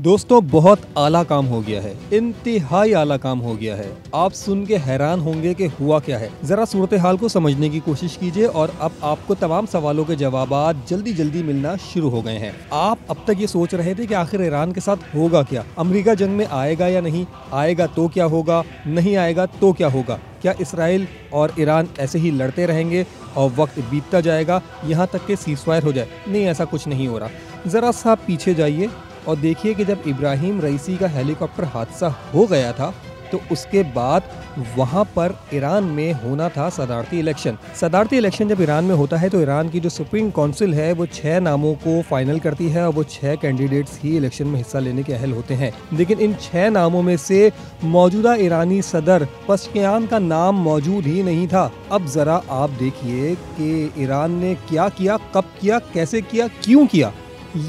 دوستوں بہت اعلیٰ کام ہو گیا ہے، انتہائی اعلیٰ کام ہو گیا ہے۔ آپ سن کے حیران ہوں گے کہ ہوا کیا ہے۔ ذرا صورتحال کو سمجھنے کی کوشش کیجئے اور اب آپ کو تمام سوالوں کے جوابات جلدی جلدی ملنا شروع ہو گئے ہیں۔ آپ اب تک یہ سوچ رہے تھے کہ آخر ایران کے ساتھ ہوگا کیا، امریکہ جنگ میں آئے گا یا نہیں، آئے گا تو کیا ہوگا، نہیں آئے گا تو کیا ہوگا، کیا اسرائیل اور ایران ایسے ہی لڑتے رہیں گے اور وقت بیتتا جائے گا یہاں تک کہ سیز فائر ہو جائے۔ نہیں، ایسا کچھ نہیں ہو رہا۔ ذرا سا پیچھے جائیے اور دیکھیے کہ جب ابراہیم رئیسی کا ہیلی کاپٹر حادثہ ہو گیا تھا تو اس کے بعد وہاں پر ایران میں ہونا تھا صدارتی الیکشن۔ صدارتی الیکشن جب ایران میں ہوتا ہے تو ایران کی جو سپریم کونسل ہے وہ 6 ناموں کو فائنل کرتی ہے اور وہ 6 کینڈیڈیٹس ہی الیکشن میں حصہ لینے کے اہل ہوتے ہیں، لیکن ان 6 ناموں میں سے موجودہ ایرانی صدر پزشکیان کا نام موجود ہی نہیں تھا۔ اب ذرا آپ دیکھیے کہ ایران نے کیا کیا، کب کیا، کیسے کیا، کیوں کیا۔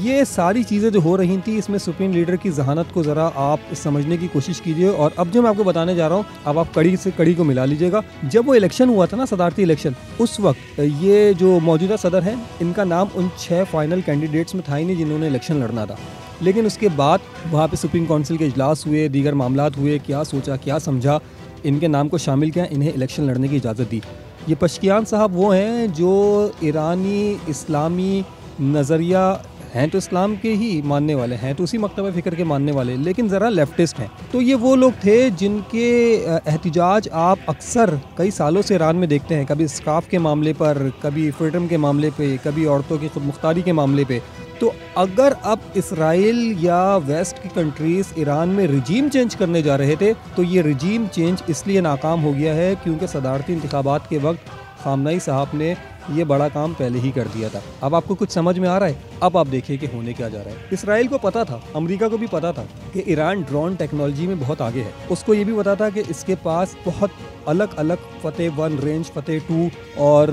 یہ ساری چیزیں جو ہو رہی تھیں اس میں سپریم لیڈر کی ذہانت کو ذرا آپ سمجھنے کی کوشش کیجئے، اور اب جو میں آپ کو بتانے جا رہا ہوں اب آپ کڑی سے کڑی کو ملا لیجئے گا۔ جب وہ الیکشن ہوا تھا نا، صدارتی الیکشن، اس وقت یہ جو موجودہ صدر ہیں ان کا نام ان 6 فائنل کینڈیڈیٹس میں تھا ہی نہیں جنہوں نے الیکشن لڑنا تھا، لیکن اس کے بعد وہاں پہ سپریم کونسل کے اجلاس ہوئے، دیگر معاملات ہوئے، کیا سوچا کیا سمجھا، ان کے نام کو شامل کیا، انہیں الیکشن لڑنے کی اجازت دی۔ یہ پزشکیان صاحب وہ ہیں جو ایرانی اسلامی نظریہ ہیں تو اسلام کے ہی ماننے والے ہیں، تو اسی مکتبہ فکر کے ماننے والے، لیکن ذرا لیفٹسٹ ہیں۔ تو یہ وہ لوگ تھے جن کے احتجاج آپ اکثر کئی سالوں سے ایران میں دیکھتے ہیں، کبھی اسکاف کے معاملے پر، کبھی فریڈم کے معاملے پہ، کبھی عورتوں کی خود مختاری کے معاملے پہ۔ تو اگر اب اسرائیل یا ویسٹ کی کنٹریز ایران میں رجیم چینج کرنے جا رہے تھے تو یہ رجیم چینج اس لیے ناکام ہو گیا ہے کیونکہ صدارتی انتخابات کے وقت خامنئی صاحب نے یہ بڑا کام پہلے ہی کر دیا تھا۔ اب آپ کو کچھ سمجھ میں آ رہا ہے؟ اب آپ دیکھیں کہ ہونے کیا جا رہا ہے۔ اسرائیل کو پتا تھا، امریکہ کو بھی پتا تھا کہ ایران ڈرون ٹیکنالوجی میں بہت آگے ہے۔ اس کو یہ بھی پتا تھا کہ اس کے پاس بہت الگ الگ فتح 1 رینج، فتح 2 اور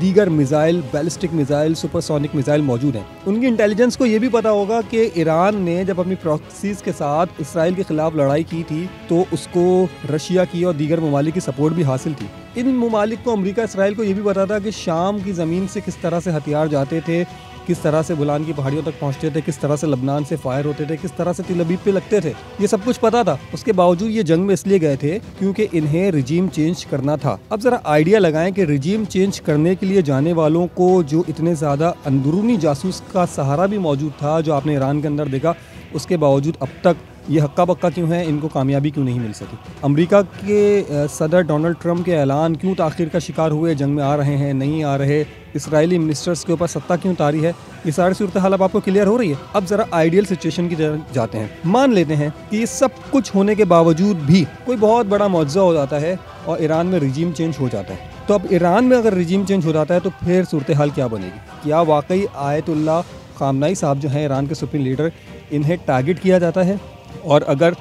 دیگر missile, ballistic missile, super sonic missile موجود ہیں۔ ان کی انٹیلیجنس کو یہ بھی پتا ہوگا کہ ایران نے جب اپنی پراکسیز کے ساتھ اسرائیل کے خلاف لڑائی کی تھی تو اس کو رشیا کی اور دیگر ممالک کی سپورٹ بھی حاصل تھی۔ ان ممالک کو، امریکہ، اسرائیل کو یہ بھی پتا تھا کہ شام کی زمین سے کس طرح سے ہتھیار جاتے تھے، کس طرح سے گولان کی پہاڑیوں تک پہنچتے تھے، کس طرح سے لبنان سے فائر ہوتے تھے، کس طرح سے تل ابیب پہ لگتے تھے، یہ سب کچھ پتا تھا۔ اس کے باوجود یہ جنگ میں اس لیے گئے تھے کیونکہ انہیں رجیم چینج کرنا تھا۔ اب ذرا آئیڈیا لگائیں کہ رجیم چینج کرنے کے لیے جانے والوں کو جو اتنے زیادہ اندرونی جاسوس کا سہارا بھی موجود تھا جو آپ نے ایران کے اندر دیکھا، اس کے باوجود اب تک یہ ہکا بکا کیوں ہے، ان کو کامیابی کیوں نہیں مل سکی۔ امریکہ کے صدر ڈونلڈ ٹرمپ کے اعلان کیوں تاخیر کا شکار ہوئے، جنگ میں آ رہے ہیں نہیں آ رہے، اسرائیلی منسٹرز کے اوپر ستہ کیوں طاری ہے، یہ ساری صورتحال اب آپ کو کلیئر ہو رہی ہے۔ اب ذرا آئیڈیل سچویشن کی طرف جاتے ہیں۔ مان لیتے ہیں کہ یہ سب کچھ ہونے کے باوجود بھی کوئی بہت بڑا معجزہ ہو جاتا ہے اور ایران میں رجیم چینج ہو جاتا ہے۔ تو اب ایران میں اگر رجیم چینج ہو جاتا ہے تو پھر صورتحال کیا بنے گی؟ کیا واقعی آیت اللہ خامنئی صاحب جو ہیں ایران کے سپریم لیڈر، انہیں ٹارگٹ کیا جاتا ہے؟ اور اگر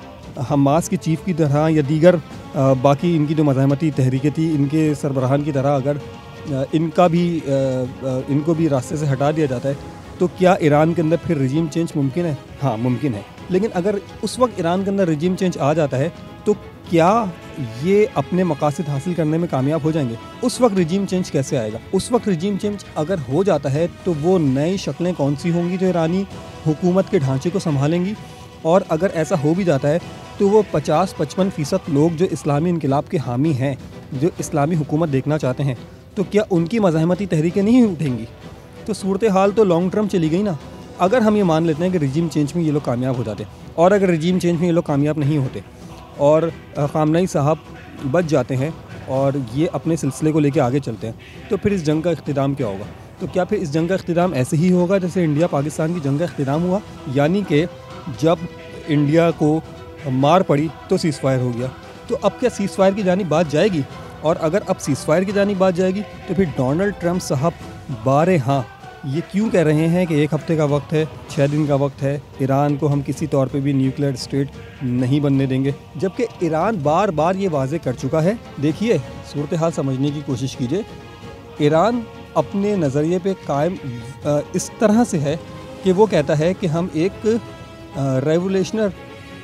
حماس کے چیف کی طرح یا دیگر باقی ان کی جو مزاحمتی تحریکیں تھیں ان کے سربراہان کی طرح اگر ان کو بھی راستے سے ہٹا دیا جاتا ہے تو کیا ایران کے اندر پھر رجیم چینج ممکن ہے؟ ہاں ممکن ہے، لیکن اگر اس وقت ایران کے اندر رجیم چینج آ جاتا ہے تو کیا یہ اپنے مقاصد حاصل کرنے میں کامیاب ہو جائیں گے؟ اس وقت رجیم چینج کیسے آئے گا؟ اس وقت رجیم چینج اگر ہو جاتا ہے تو وہ نئی شکلیں کون سی ہوں گی جو ایرانی حکومت کے ڈھانچے کو سنبھالیں گی؟ اور اگر ایسا ہو بھی جاتا ہے تو وہ 50-55% لوگ جو اسلامی انقلاب کے حامی ہیں، جو اسلامی حکومت دیکھنا چاہتے ہیں، تو کیا ان کی مزاحمتی تحریکیں نہیں اٹھیں گی؟ تو صورتحال تو لانگ ٹرم چلی گئی نا۔ اگر ہم یہ مان لیتے ہیں کہ رجیم چینج میں یہ لوگ کامیاب ہو جاتے ہیں، اور اگر رجیم چینج میں یہ لوگ کامیاب نہیں ہوتے اور خامنئی صاحب بچ جاتے ہیں اور یہ اپنے سلسلے کو لے کے آگے چلتے ہیں، تو پھر اس جنگ کا اختتام کیا ہوگا؟ تو کیا پھر اس جنگ کا اختتام ایسے ہی ہوگا جیسے انڈیا پاکستان کی جنگ کا اختتام ہوا، یعنی کہ جب انڈیا کو مار پڑی تو سیز فائر ہو گیا؟ تو اب کیا سیز فائر کی جانب بات جائے گی؟ اور اگر اب سیز فائر کی جانب بات جائے گی تو پھر ڈونلڈ ٹرمپ صاحب بارے ہاں یہ کیوں کہہ رہے ہیں کہ 1 ہفتے کا وقت ہے، 6 دن کا وقت ہے، ایران کو ہم کسی طور پہ بھی نیوکلیئر اسٹیٹ نہیں بننے دیں گے، جبکہ ایران بار بار یہ واضح کر چکا ہے۔ دیکھیے صورتحال سمجھنے کی کوشش کیجئے۔ ایران اپنے نظریے پہ قائم اس طرح سے ہے کہ وہ کہتا ہے کہ ہم ایک ریولیشنر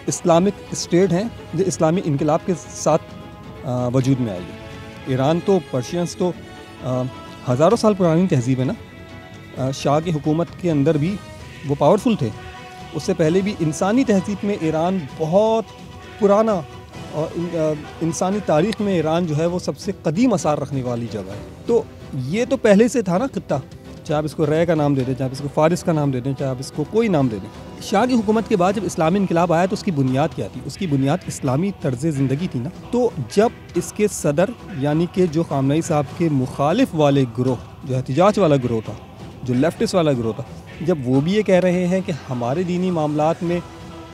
اسلامک اسٹیٹ ہیں جو اسلامی انقلاب کے ساتھ وجود میں آئی ہے۔ ایران تو پرشینس تو ہزاروں سال پرانی تہذیب ہے نا۔ شاہ کی حکومت کے اندر بھی وہ پاورفل تھے، اس سے پہلے بھی انسانی تہذیب میں ایران بہت پرانا، اور انسانی تاریخ میں ایران جو ہے وہ سب سے قدیم آثار رکھنے والی جگہ ہے. تو یہ تو پہلے سے تھا نا خطہ، چاہے آپ اس کو رے کا نام دے دیں، چاہے آپ اس کو فارس کا نام دے دیں، چاہے آپ اس کو کوئی نام دے دیں. شاہ کی حکومت کے بعد جب اسلامی انقلاب آیا تو اس کی بنیاد کیا تھی؟ اس کی بنیاد اسلامی طرز زندگی تھی نا. تو جب اس کے صدر یعنی کہ جو خامنئی صاحب کے مخالف والے گروہ، جو احتجاج والا گروہ تھا، جو لیفٹسٹ والا گروہ تھا، جب وہ بھی یہ کہہ رہے ہیں کہ ہمارے دینی معاملات میں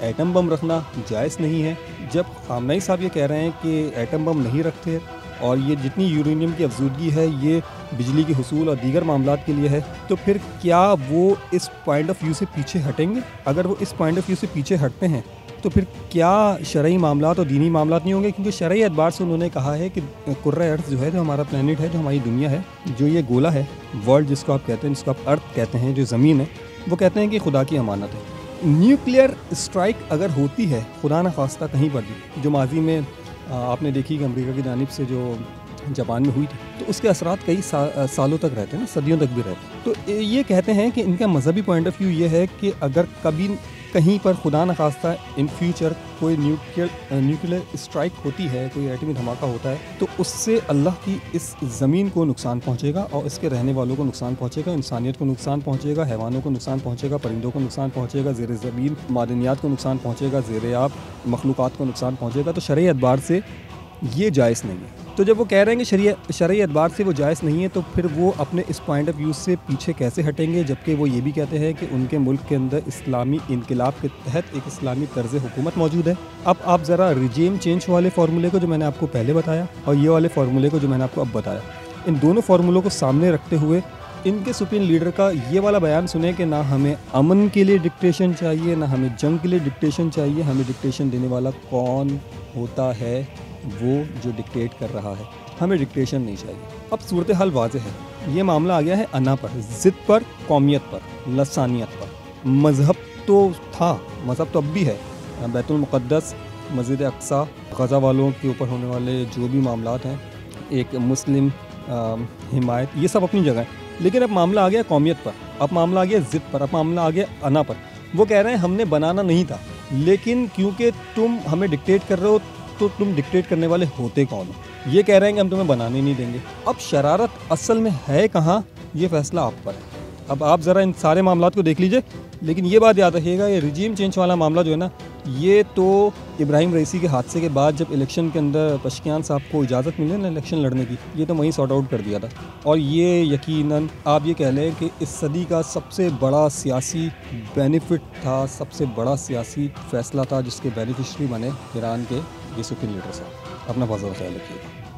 ایٹم بم رکھنا جائز نہیں ہے، جب خامنئی صاحب یہ کہہ رہے ہیں کہ ایٹم بم نہیں رکھتے اور یہ جتنی یورینیم کی افزودگی ہے یہ بجلی کے حصول اور دیگر معاملات کے لیے ہے، تو پھر کیا وہ اس پوائنٹ آف ویو سے پیچھے ہٹیں گے؟ اگر وہ اس پوائنٹ آف ویو سے پیچھے ہٹتے ہیں تو پھر کیا شرعی معاملات اور دینی معاملات نہیں ہوں گے؟ کیونکہ شرعی اعتبار سے انہوں نے کہا ہے کہ کرۂ ارض جو ہے، جو ہمارا پلانٹ ہے، جو ہماری دنیا ہے، جو یہ گولا ہے، ورلڈ جس کو آپ کہتے ہیں، جس کو آپ ارتھ کہتے ہیں، جو زمین ہے، وہ کہتے ہیں کہ خدا کی امانت ہے. نیوکلیئر اسٹرائک اگر ہوتی ہے خدا نخواستہ کہیں پر بھی، جو ماضی میں آپ نے دیکھی کہ امریکہ کی جانب سے جو جاپان میں ہوئی تھی، تو اس کے اثرات کئی سالوں تک رہتے ہیں نا، صدیوں تک بھی رہتے ہیں. تو یہ کہتے ہیں کہ ان کا مذہبی پوائنٹ آف ویو یہ ہے کہ اگر کبھی کہیں پر خدا نخواستہ ان فیوچر کوئی نیوکلیئر اسٹرائک ہوتی ہے، کوئی ایٹمی دھماکہ ہوتا ہے، تو اس سے اللہ کی اس زمین کو نقصان پہنچے گا اور اس کے رہنے والوں کو نقصان پہنچے گا، انسانیت کو نقصان پہنچے گا، حیوانوں کو نقصان پہنچے گا، پرندوں کو نقصان پہنچے گا، زیر زمین معدنیات کو نقصان پہنچے گا، زیر آب مخلوقات کو نقصان پہنچے گا. تو شرعی اعتبار سے یہ جائز نہیں ہے. تو جب وہ کہہ رہے ہیں کہ شرعی اعتبار سے وہ جائز نہیں ہے، تو پھر وہ اپنے اس پوائنٹ آف ویو سے پیچھے کیسے ہٹیں گے؟ جبکہ وہ یہ بھی کہتے ہیں کہ ان کے ملک کے اندر اسلامی انقلاب کے تحت ایک اسلامی طرز حکومت موجود ہے. اب آپ ذرا ریجیم چینج والے فارمولے کو جو میں نے آپ کو پہلے بتایا اور یہ والے فارمولے کو جو میں نے آپ کو اب بتایا، ان دونوں فارمولوں کو سامنے رکھتے ہوئے ان کے سپریم لیڈر کا یہ والا بیان سنیں کہ نہ ہمیں امن کے لیے ڈکٹیشن چاہیے، نہ ہمیں جنگ کے لیے ڈکٹیشن چاہیے. ہمیں ڈکٹیشن دینے والا کون ہوتا ہے؟ وہ جو ڈکٹیٹ کر رہا ہے. ہمیں ڈکٹیشن نہیں چاہیے. اب صورتحال واضح ہے. یہ معاملہ آ گیا ہے انا پر، ضد پر، قومیت پر، لسانیت پر. مذہب تو تھا، مذہب تو اب بھی ہے. بیت المقدس، مسجد اقصیٰ، غزہ والوں کے اوپر ہونے والے جو بھی معاملات ہیں، ایک مسلم حمایت، یہ سب اپنی جگہ ہے. لیکن اب معاملہ آ گیا قومیت پر، اب معاملہ آ گیا ضد پر، اب معاملہ آ گیا انا پر. وہ کہہ رہے ہیں ہم نے بنانا نہیں تھا، لیکن کیونکہ تم ہمیں ڈکٹیٹ کر رہے ہو تو تم ڈکٹیٹ کرنے والے ہوتے کون ہو؟ یہ کہہ رہے ہیں کہ ہم تمہیں بنانے نہیں دیں گے. اب شرارت اصل میں ہے کہاں، یہ فیصلہ آپ پر ہے. اب آپ ذرا ان سارے معاملات کو دیکھ لیجئے، لیکن یہ بات یاد رکھیے گا، یہ ریجیم چینج والا معاملہ جو ہے نا، یہ تو ابراہیم رئیسی کے حادثے کے بعد جب الیکشن کے اندر پشکیان صاحب کو اجازت ملی نا الیکشن لڑنے کی، یہ تو وہیں سارٹ آؤٹ کر دیا تھا. اور یہ یقیناً آپ یہ کہہ لیں کہ اس صدی کا سب سے بڑا سیاسی بینیفٹ تھا، سب سے بڑا سیاسی فیصلہ تھا جس کے بینیفیشری بنے ایران کے یہ سپریم لیڈر صاحب. اپنا بہت زیادہ خیال رکھیے گا.